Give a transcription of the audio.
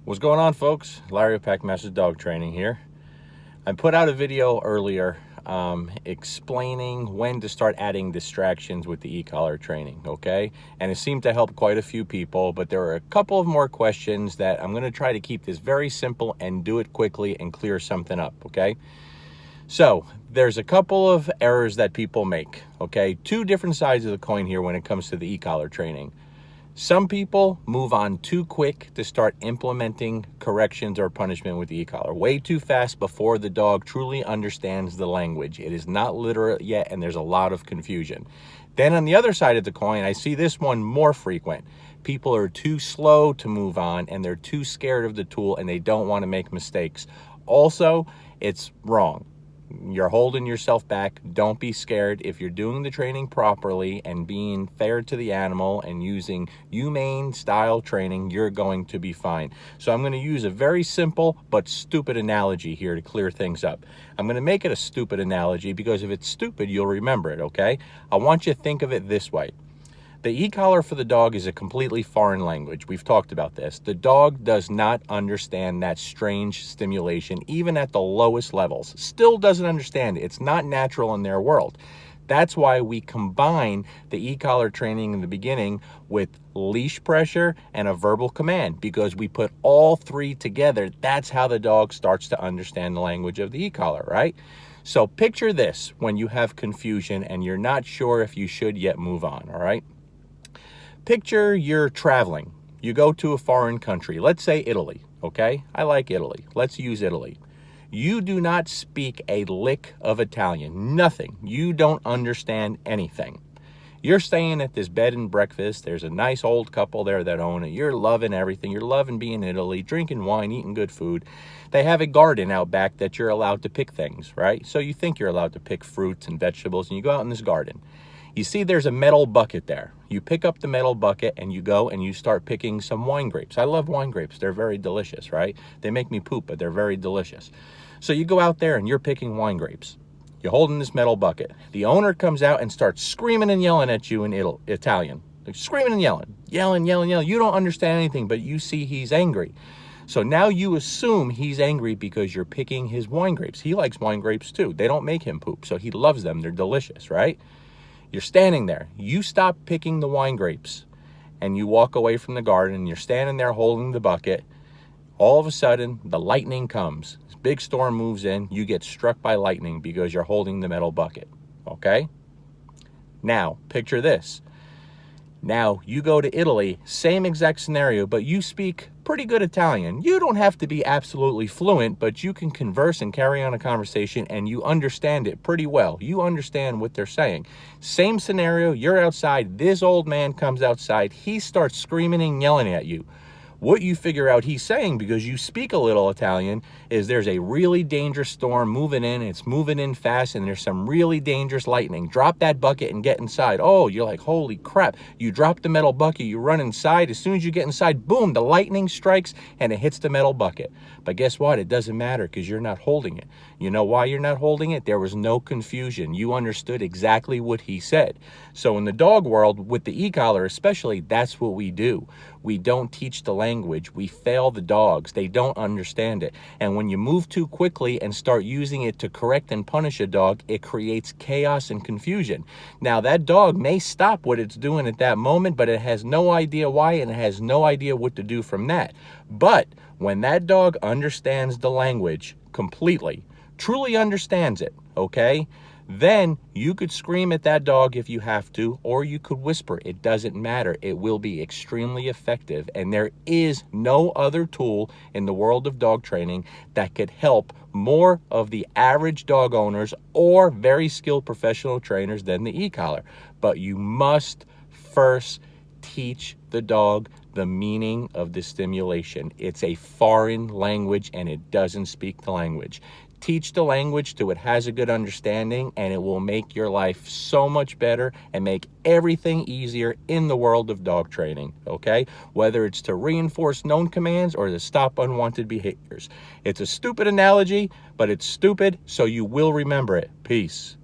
What's going on, folks? Larry of Packmaster Dog Training here. I put out a video earlier explaining when to start adding distractions with the e-collar training, okay? And it seemed to help quite a few people, but there are a couple of more questions that I'm going to try to keep this very simple and do it quickly and clear something up, okay? So there's a couple of errors that people make, okay? Two different sides of the coin here when it comes to the e-collar training. Some people move on too quick to start implementing corrections or punishment with the e-collar. Way too fast before the dog truly understands the language. It is not literate yet, and there's a lot of confusion. Then on the other side of the coin, I see this one more frequent. People are too slow to move on, and they're too scared of the tool, and they don't want to make mistakes. Also, it's wrong. You're holding yourself back. Don't be scared. If you're doing the training properly and being fair to the animal and using humane style training, you're going to be fine. So I'm going to use a very simple but stupid analogy here to clear things up. I'm going to make it a stupid analogy because if it's stupid, you'll remember it, okay? I want you to think of it this way. The e-collar for the dog is a completely foreign language. We've talked about this. The dog does not understand that strange stimulation, even at the lowest levels. Still doesn't understand it. It's not natural in their world. That's why we combine the e-collar training in the beginning with leash pressure and a verbal command, because we put all three together. That's how the dog starts to understand the language of the e-collar, right? So picture this when you have confusion and you're not sure if you should yet move on, all right? Picture you're traveling. You go to a foreign country, let's say Italy, okay? I like Italy. Let's use Italy. You do not speak a lick of Italian, nothing. You don't understand anything. You're staying at this bed and breakfast. There's a nice old couple there that own it. You're loving everything. You're loving being in Italy, drinking wine, eating good food. They have a garden out back that you're allowed to pick things, right? So you think you're allowed to pick fruits and vegetables, and you go out in this garden. You see there's a metal bucket there. You pick up the metal bucket and you go and you start picking some wine grapes. I love wine grapes. They're very delicious, right? They make me poop, but they're very delicious. So you go out there and you're picking wine grapes. You're holding this metal bucket. The owner comes out and starts screaming and yelling at you in Italian. Like screaming and yelling. Yelling. You don't understand anything, but you see he's angry. So now you assume he's angry because you're picking his wine grapes. He likes wine grapes too. They don't make him poop, so he loves them. They're delicious, right? You're standing there. You stop picking the wine grapes and you walk away from the garden and you're standing there holding the bucket. All of a sudden, the lightning comes. This big storm moves in. You get struck by lightning because you're holding the metal bucket, okay? Now, picture this. Now, you go to Italy, same exact scenario, but you speak pretty good Italian. You don't have to be absolutely fluent, but you can converse and carry on a conversation, and you understand it pretty well. You understand what they're saying. Same scenario, you're outside. This old man comes outside. He starts screaming and yelling at you. What you figure out he's saying, because you speak a little Italian, is there's a really dangerous storm moving in. It's moving in fast, and there's some really dangerous lightning. Drop that bucket and get inside. Oh, you're like, holy crap. You drop the metal bucket, you run inside. As soon as you get inside, boom, the lightning strikes, and it hits the metal bucket. But guess what? It doesn't matter because you're not holding it. You know why you're not holding it? There was no confusion. You understood exactly what he said. So in the dog world, with the e-collar especially, that's what we do. We don't teach the language. We fail the dogs. They don't understand it. And when you move too quickly and start using it to correct and punish a dog, it creates chaos and confusion. Now, that dog may stop what it's doing at that moment, but it has no idea why, and it has no idea what to do from that. But when that dog understands the language completely, truly understands it, okay? Then you could scream at that dog if you have to, or you could whisper. It doesn't matter. It will be extremely effective. And there is no other tool in the world of dog training that could help more of the average dog owners or very skilled professional trainers than the e-collar. But you must first teach the dog the meaning of the stimulation. It's a foreign language and it doesn't speak the language. Teach the language till it has a good understanding, and it will make your life so much better and make everything easier in the world of dog training, okay? Whether it's to reinforce known commands or to stop unwanted behaviors. It's a stupid analogy, but it's stupid, so you will remember it. Peace.